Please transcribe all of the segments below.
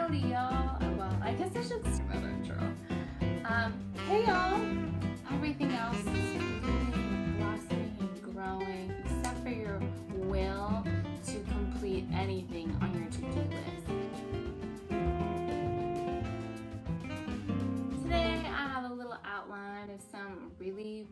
Howdy, y'all. Well, I guess I should start that intro. Hey, y'all. Everything else is blooming, blossoming, and growing, except for your will to complete anything on your to-do list. Today, I have a little outline of some really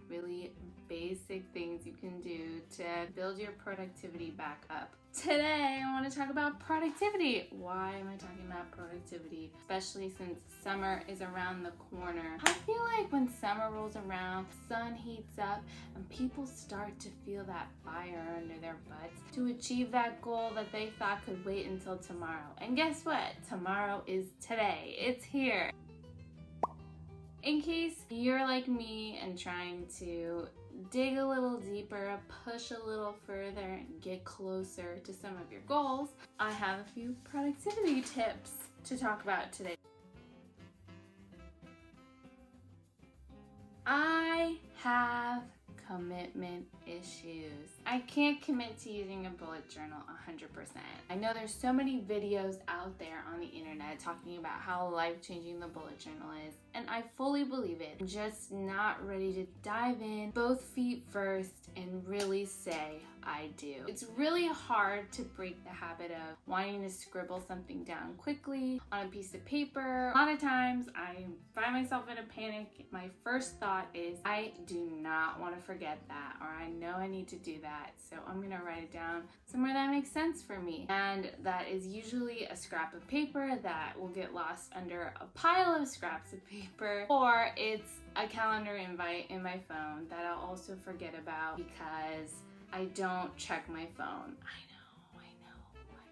basic things you can do to build your productivity back up. Today, I want to talk about productivity. Why am I talking about productivity? Especially since summer is around the corner. I feel like when summer rolls around, the sun heats up, and people start to feel that fire under their butts to achieve that goal that they thought could wait until tomorrow. And guess what? Tomorrow is today. It's here. In case you're like me and trying to dig a little deeper, push a little further, and get closer to some of your goals, I have a few productivity tips to talk about today. I have commitment issues. I can't commit to using a bullet journal 100%. I know there's so many videos out there on the internet talking about how life-changing the bullet journal is, and I fully believe it. I'm just not ready to dive in, both feet first, and really say I do. It's really hard to break the habit of wanting to scribble something down quickly on a piece of paper. A lot of times I find myself in a panic. My first thought is I do not want to forget that, or I know I need to do that, so I'm gonna write it down somewhere that makes sense for me. And that is usually a scrap of paper that will get lost under a pile of scraps of paper, or it's a calendar invite in my phone that I'll also forget about because I don't check my phone. I know,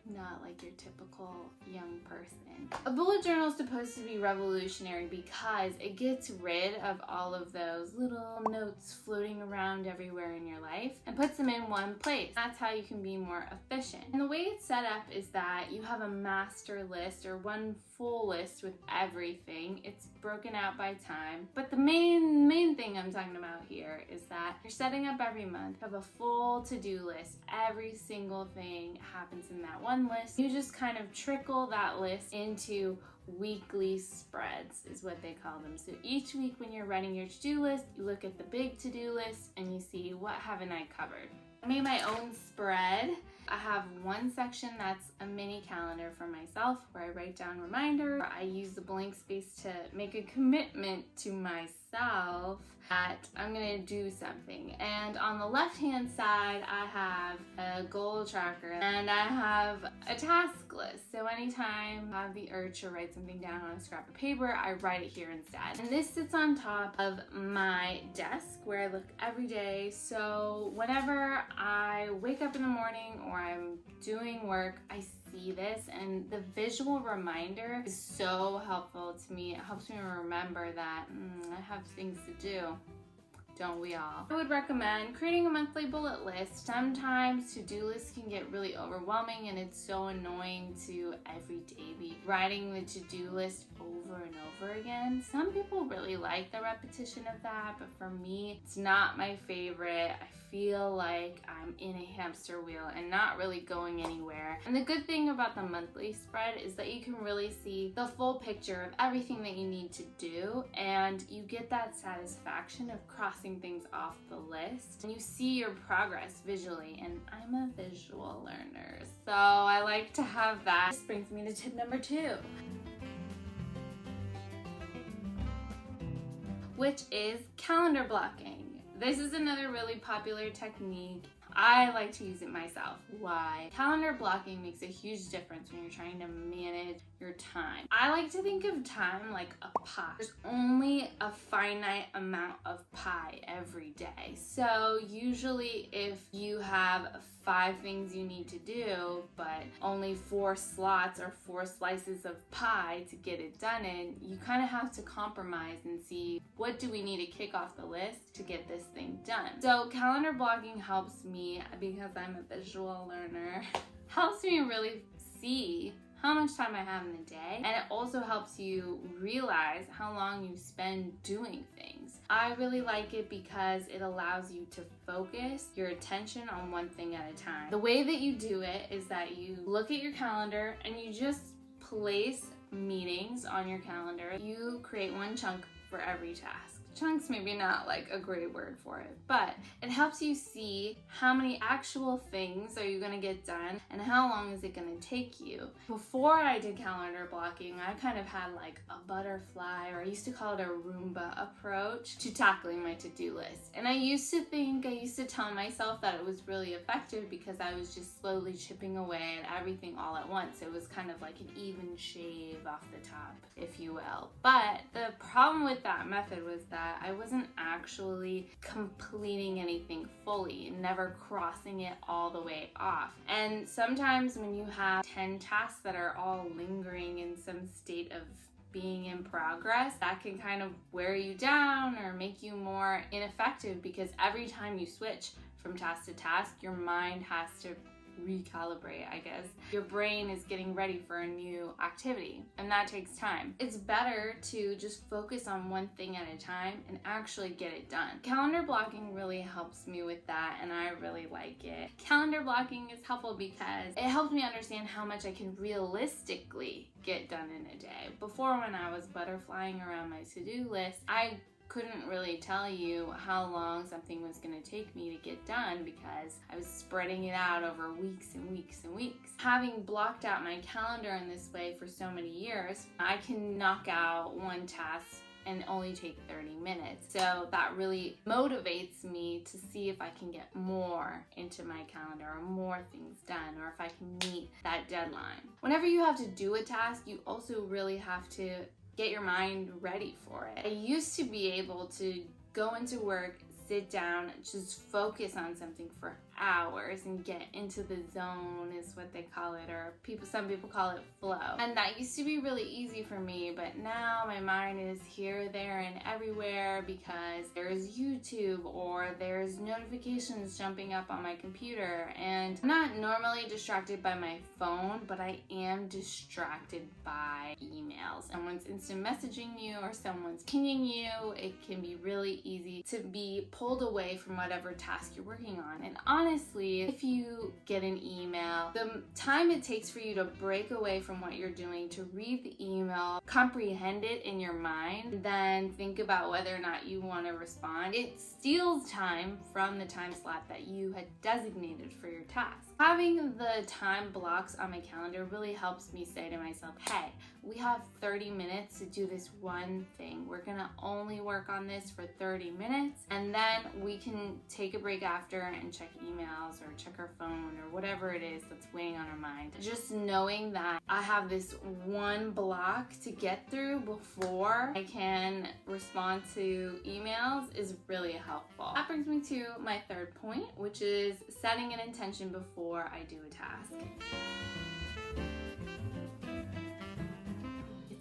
I'm not like your typical young person. A bullet journal is supposed to be revolutionary because it gets rid of all of those little notes floating around everywhere in your life and puts them in one place. That's how you can be more efficient. And the way it's set up is that you have a master list, or one full list with everything. It's broken out by time. But the main thing I'm talking about here is that you're setting up every month, you have a full to-do list. Every single thing happens in that one list. You just kind of trickle that list into weekly spreads is what they call them. So each week when you're running your to-do list, you look at the big to-do list and you see, what haven't I covered? I made my own spread. I have one section that's a mini calendar for myself where I write down reminders. I use the blank space to make a commitment to myself that I'm gonna do something. And on the left-hand side, I have a goal tracker and I have a task list. So anytime I have the urge to write something down on a scrap of paper, I write it here instead. And this sits on top of my desk where I look every day. So whenever I wake up in the morning or I'm doing work, I see this, and the visual reminder is so helpful to me. It helps me remember that I have things to do. Don't we all? I would recommend creating a monthly bullet list. Sometimes to-do lists can get really overwhelming and it's so annoying to every day be writing the to-do list over and over again. Some people really like the repetition of that, but for me, it's not my favorite. I feel like I'm in a hamster wheel and not really going anywhere. And the good thing about the monthly spread is that you can really see the full picture of everything that you need to do, and you get that satisfaction of crossing things off the list, and you see your progress visually. And I'm a visual learner, so I like to have that. This brings me to tip number 2, which is calendar blocking. This is another really popular technique. I like to use it myself. Why? Calendar blocking makes a huge difference when you're trying to manage your time. I like to think of time like a pie. There's only a finite amount of pie every day. So usually if you have 5 things you need to do, but only 4 slots or 4 slices of pie to get it done in, you kind of have to compromise and see, what do we need to kick off the list to get this thing done? So calendar blocking helps me, because I'm a visual learner, helps me really see how much time I have in the day, and it also helps you realize how long you spend doing things. I really like it because it allows you to focus your attention on one thing at a time. The way that you do it is that you look at your calendar and you just place meetings on your calendar. You create one chunk for every task. Chunks maybe not like a great word for it, but it helps you see how many actual things are you going to get done and how long is it going to take you. Before I did calendar blocking, I kind of had like a butterfly, or I used to call it a Roomba approach to tackling my to-do list. And I used to tell myself that it was really effective because I was just slowly chipping away at everything all at once. It was kind of like an even shave off the top, if you will. But the problem with that method was that I wasn't actually completing anything fully, never crossing it all the way off. And sometimes when you have 10 tasks that are all lingering in some state of being in progress, that can kind of wear you down or make you more ineffective, because every time you switch from task to task, your mind has to recalibrate, I guess. Your brain is getting ready for a new activity, and that takes time. It's better to just focus on one thing at a time and actually get it done. Calendar blocking really helps me with that, and I really like it. Calendar blocking is helpful because it helps me understand how much I can realistically get done in a day. Before, when I was butterflying around my to-do list, I couldn't really tell you how long something was going to take me to get done because I was spreading it out over weeks and weeks and weeks. Having blocked out my calendar in this way for so many years, I can knock out one task and only take 30 minutes. So that really motivates me to see if I can get more into my calendar or more things done, or if I can meet that deadline. Whenever you have to do a task, you also really have to get your mind ready for it. I used to be able to go into work, sit down, just focus on something for hours and get into the zone, is what they call it, or some people call it flow. And that used to be really easy for me, but now my mind is here, there, and everywhere because there's YouTube or there's notifications jumping up on my computer. And I'm not normally distracted by my phone, but I am distracted by emails. Someone's instant messaging you or someone's pinging you. It can be really easy to be pulled away from whatever task you're working on. And honestly, if you get an email, the time it takes for you to break away from what you're doing, to read the email, comprehend it in your mind, then think about whether or not you want to respond, it steals time from the time slot that you had designated for your task. Having the time blocks on my calendar really helps me say to myself, hey, we have 30 minutes to do this one thing. We're gonna only work on this for 30 minutes, and then we can take a break after and check emails or check our phone or whatever it is that's weighing on our mind. Just knowing that I have this one block to get through before I can respond to emails is really helpful. That brings me to my third point, which is setting an intention before I do a task.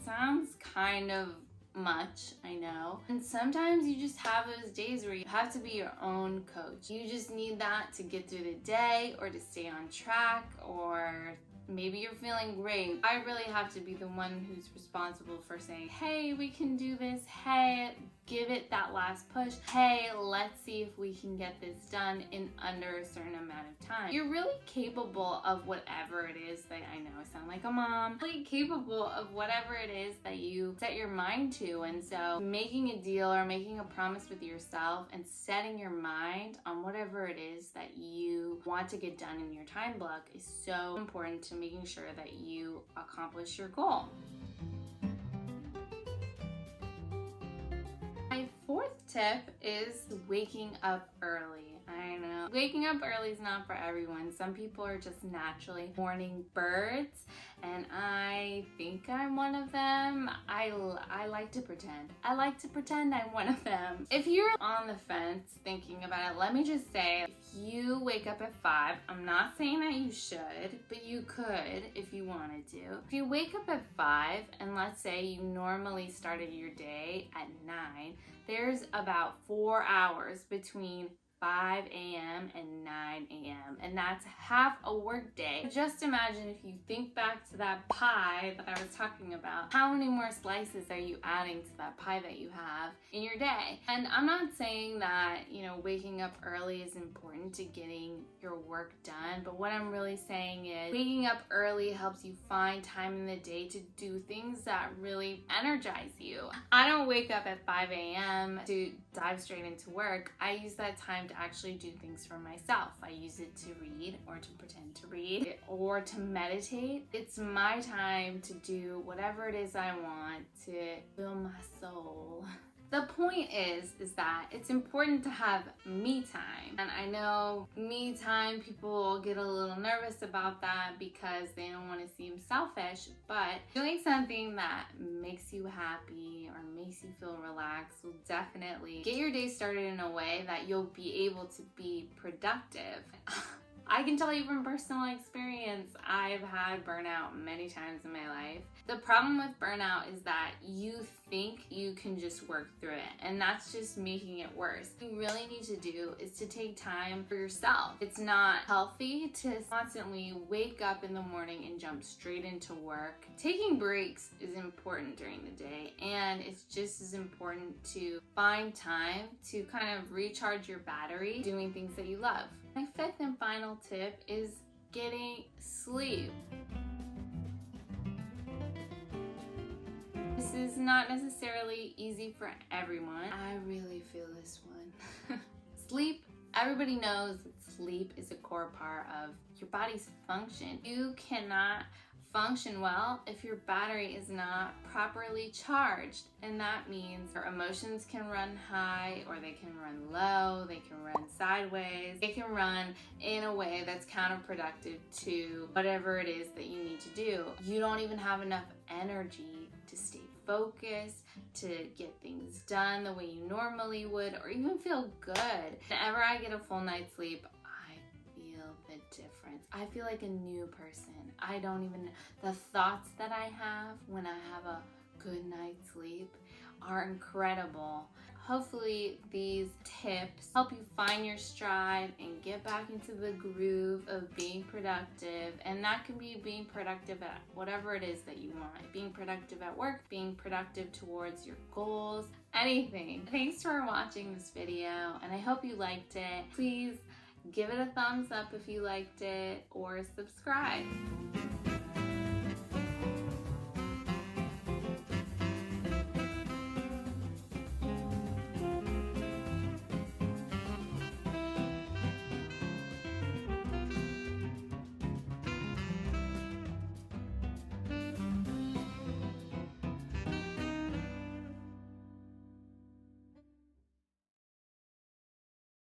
Sounds kind of much, I know. And sometimes you just have those days where you have to be your own coach. You just need that to get through the day or to stay on track, or maybe you're feeling great. I really have to be the one who's responsible for saying, hey, we can do this. Hey, give it that last push. Hey, let's see if we can get this done in under a certain amount of time. You're really capable of whatever it is that, I know I sound like a mom, really capable of whatever it is that you set your mind to. And so making a deal or making a promise with yourself and setting your mind on whatever it is that you want to get done in your time block is so important to making sure that you accomplish your goal. My fourth tip is waking up early. I know waking up early is not for everyone. Some people are just naturally morning birds, and I think I'm one of them. I like to pretend. I like to pretend I'm one of them. If you're on the fence thinking about it, let me just say, if you wake up at 5, I'm not saying that you should, but you could if you wanted to. If you wake up at 5, and let's say you normally started your day at 9, there's about 4 hours between 5 a.m. and 9 a.m. and that's half a work day. Just imagine if you think back to that pie that I was talking about, how many more slices are you adding to that pie that you have in your day? And I'm not saying that, waking up early is important to getting your work done, but what I'm really saying is waking up early helps you find time in the day to do things that really energize you. I don't wake up at 5 a.m. to dive straight into work. I use that time to actually do things for myself. I use it to read or to pretend to read or to meditate. It's my time to do whatever it is I want to fill my soul. The point is that it's important to have me time. And I know me time, people get a little nervous about that because they don't want to seem selfish, but doing something that makes you happy or makes you feel relaxed will definitely get your day started in a way that you'll be able to be productive. I can tell you from personal experience, I've had burnout many times in my life. The problem with burnout is that you think you can just work through it, and that's just making it worse. What you really need to do is to take time for yourself. It's not healthy to constantly wake up in the morning and jump straight into work. Taking breaks is important during the day, and it's just as important to find time to kind of recharge your battery doing things that you love. My fifth and final tip is getting sleep. This is not necessarily easy for everyone. I really feel this one. Sleep, everybody knows that sleep is a core part of your body's function. You cannot function well if your battery is not properly charged, and that means your emotions can run high or they can run low, they can run sideways, they can run in a way that's counterproductive to whatever it is that you need to do. You don't even have enough energy to stay focused, to get things done the way you normally would, or even feel good. Whenever I get a full night's sleep, the difference. I feel like a new person. The thoughts that I have when I have a good night's sleep are incredible. Hopefully these tips help you find your stride and get back into the groove of being productive. And that can be being productive at whatever it is that you want. Being productive at work, being productive towards your goals, anything. Thanks for watching this video, and I hope you liked it. Please give it a thumbs up if you liked it, or subscribe.